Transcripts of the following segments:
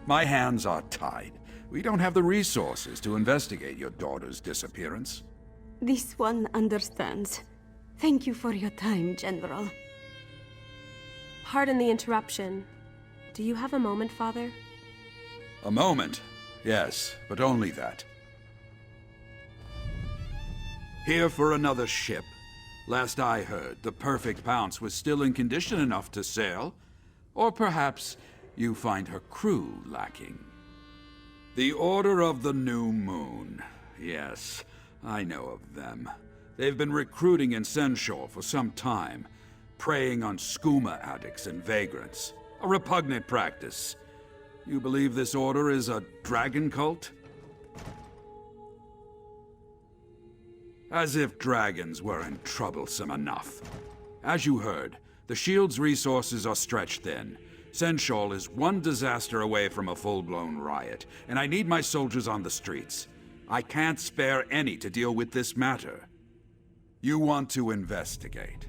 My hands are tied. We don't have the resources to investigate your daughter's disappearance. This one understands. Thank you for your time, General. Pardon the interruption. Do you have a moment, Father? A moment? Yes, but only that. Here for another ship. Last I heard, the Perfect Pounce was still in condition enough to sail. Or perhaps you find her crew lacking. The Order of the New Moon. Yes, I know of them. They've been recruiting in Senshore for some time, preying on skooma addicts and vagrants. A repugnant practice. You believe this order is a dragon cult? As if dragons weren't troublesome enough. As you heard, the Shield's resources are stretched thin. Senshore is one disaster away from a full-blown riot, and I need my soldiers on the streets. I can't spare any to deal with this matter. You want to investigate?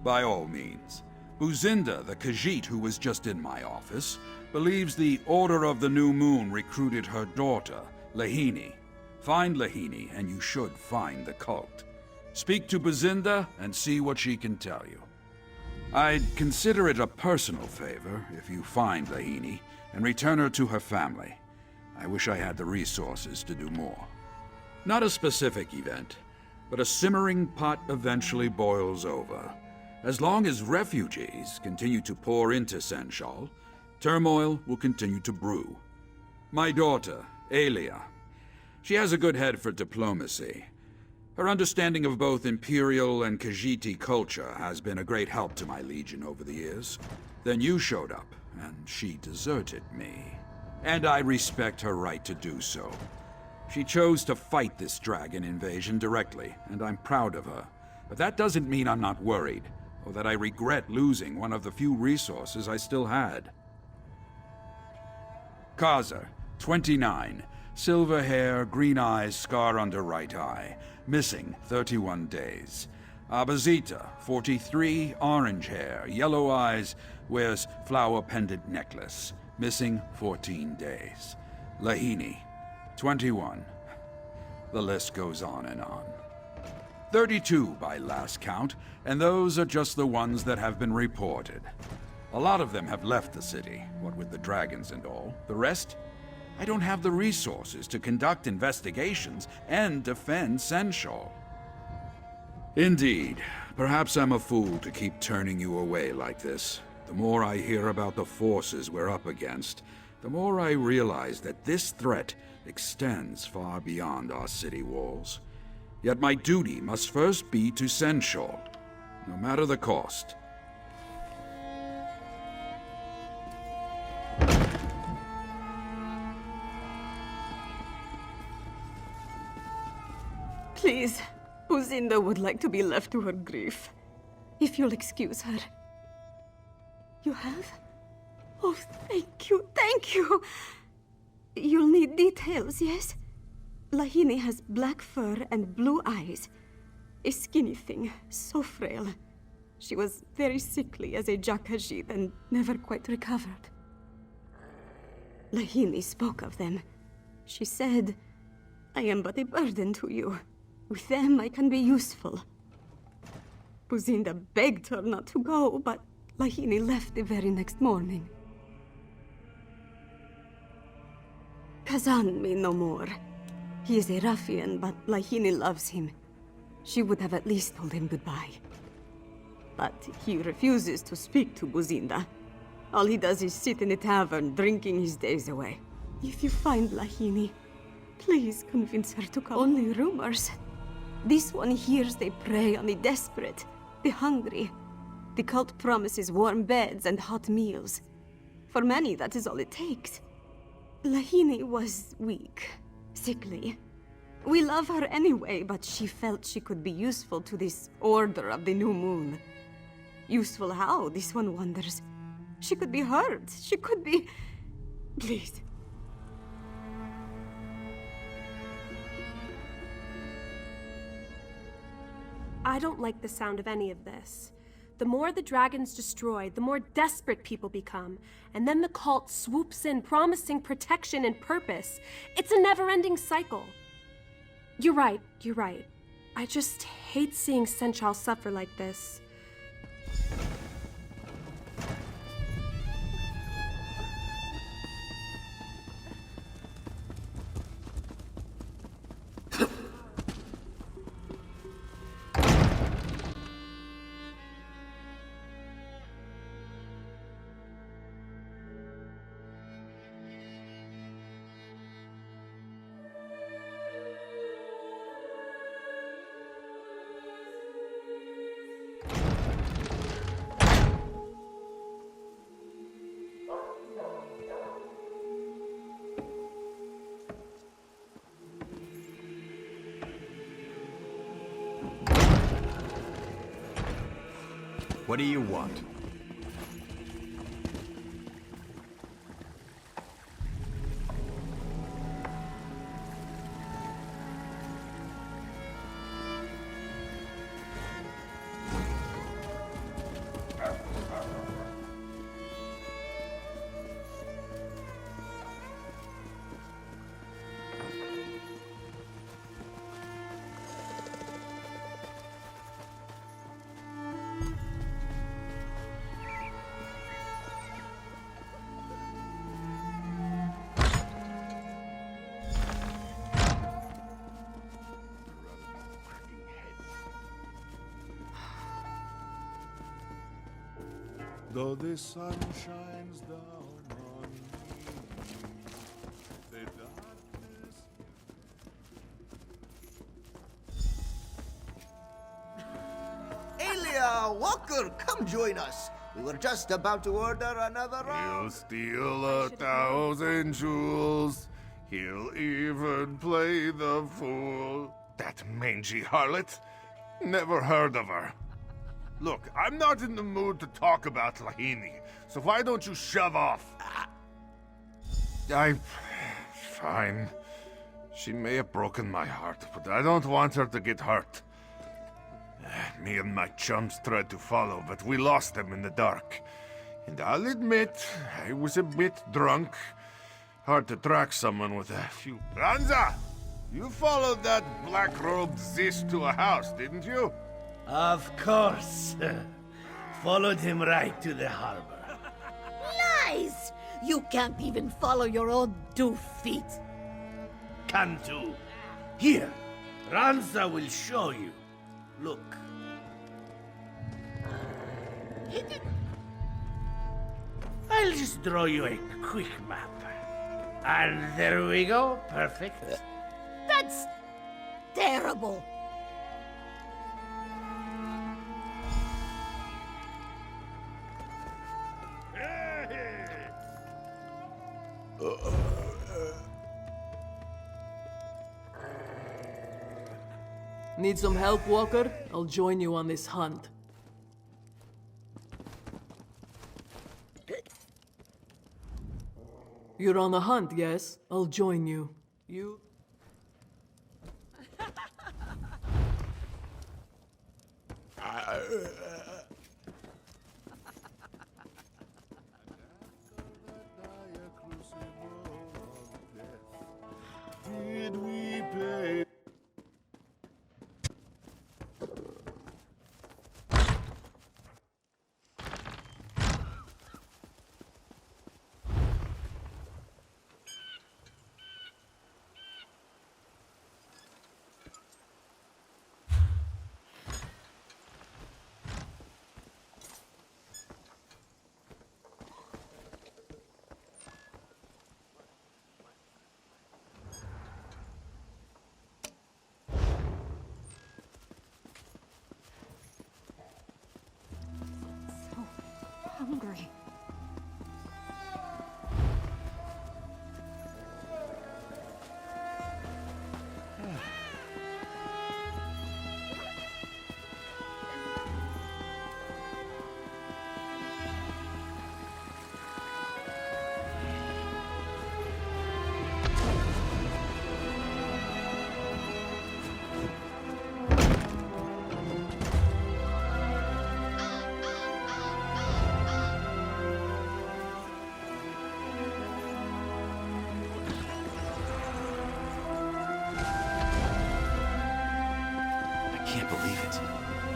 By all means. Buzinda, the Khajiit who was just in my office, believes the Order of the New Moon recruited her daughter, Lahini. Find Lahini, and you should find the cult. Speak to Buzinda and see what she can tell you. I'd consider it a personal favor if you find Lahini and return her to her family. I wish I had the resources to do more. Not a specific event, but a simmering pot eventually boils over. As long as refugees continue to pour into Senshal, turmoil will continue to brew. My daughter, Aelia, she has a good head for diplomacy. Her understanding of both Imperial and Khajiiti culture has been a great help to my Legion over the years. Then you showed up, and she deserted me. And I respect her right to do so. She chose to fight this dragon invasion directly, and I'm proud of her. But that doesn't mean I'm not worried, or that I regret losing one of the few resources I still had. Kaza, 29. Silver hair, green eyes, scar under right eye. Missing 31 days. Abazita, 43, orange hair, yellow eyes, wears flower pendant necklace. Missing 14 days. Lahini, 21. The list goes on and on. 32 by last count, and those are just the ones that have been reported. A lot of them have left the city, what with the dragons and all. The rest? I don't have the resources to conduct investigations and defend Senshal. Indeed. Perhaps I'm a fool to keep turning you away like this. The more I hear about the forces we're up against, the more I realize that this threat extends far beyond our city walls. Yet my duty must first be to Senshal, no matter the cost. Please, Buzinda would like to be left to her grief. If you'll excuse her. You have? Oh, thank you, thank you! You'll need details, yes? Lahini has black fur and blue eyes. A skinny thing, so frail. She was very sickly as a Jakajit and never quite recovered. Lahini spoke of them. She said, I am but a burden to you. With them, I can be useful. Buzinda begged her not to go, but Lahini left the very next morning. Kazan me no more. He is a ruffian, but Lahini loves him. She would have at least told him goodbye. But he refuses to speak to Buzinda. All he does is sit in a tavern, drinking his days away. If you find Lahini, please convince her to come. Only rumors. This one hears they prey on the desperate, the hungry. The cult promises warm beds and hot meals. For many, that is all it takes. Lahini was weak, sickly. We love her anyway, but she felt she could be useful to this Order of the New Moon. Useful how, this one wonders. She could be hurt. She could be... Please. I don't like the sound of any of this. The more the dragons destroy, the more desperate people become. And then the cult swoops in, promising protection and purpose. It's a never-ending cycle. You're right, you're right. I just hate seeing Senchal suffer like this. What do you want? Though the sun shines down on me, the darkness... Elia, Walker, come join us. We were just about to order another round. He'll steal 1,000 jewels. He'll even play the fool. That mangy harlot. Never heard of her. Look, I'm not in the mood to talk about Lahini, so why don't you shove off? Fine. She may have broken my heart, but I don't want her to get hurt. Me and my chums tried to follow, but we lost them in the dark. And I'll admit, I was a bit drunk. Hard to track someone with a few... Ranza! You followed that black-robed Zis to a house, didn't you? Of course. Followed him right to the harbor. Lies! You can't even follow your own 2 feet. Cantu. Here, Ranza will show you. Look. I'll just draw you a quick map. And there we go. Perfect. That's terrible. Need some help, Walker? I'll join you on this hunt. You're on the hunt, yes? I'll join you. You... Did we pay?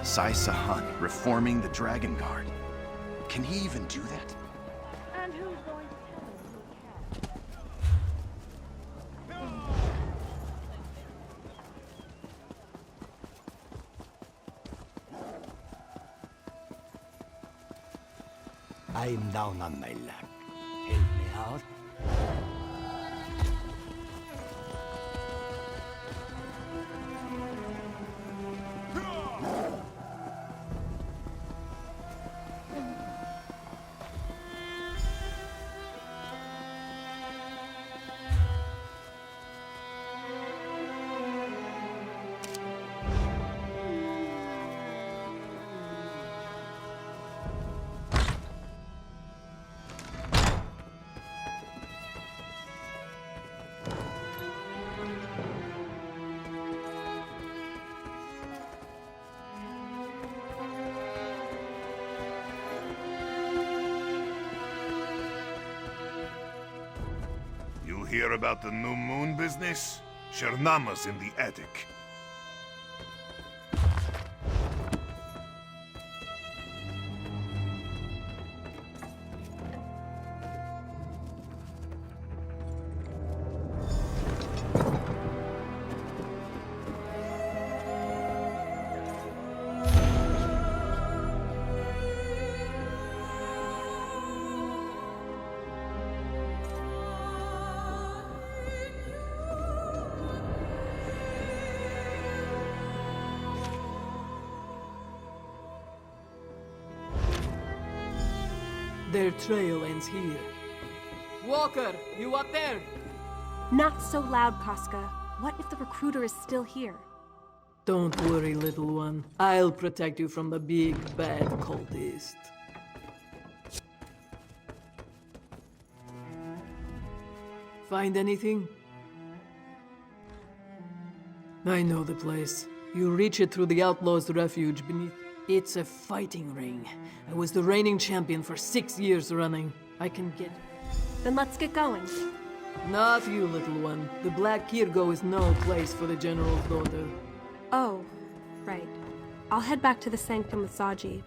Sai Sahan, reforming the Dragon Guard. Can he even do that? And who's going to tell him he can? I'm down on my luck. Help me out. You hear about the new moon business? Shernama's in the attic. Their trail ends here. Walker, you up there? Not so loud, Casca. What if the recruiter is still here? Don't worry, little one. I'll protect you from the big bad cultist. Find anything? I know the place. You reach it through the Outlaws' refuge beneath. It's a fighting ring. I was the reigning champion for 6 years running. I can get... Then let's get going. Not you, little one. The Black Kirgo is no place for the General's daughter. Oh, right. I'll head back to the Sanctum with Saji,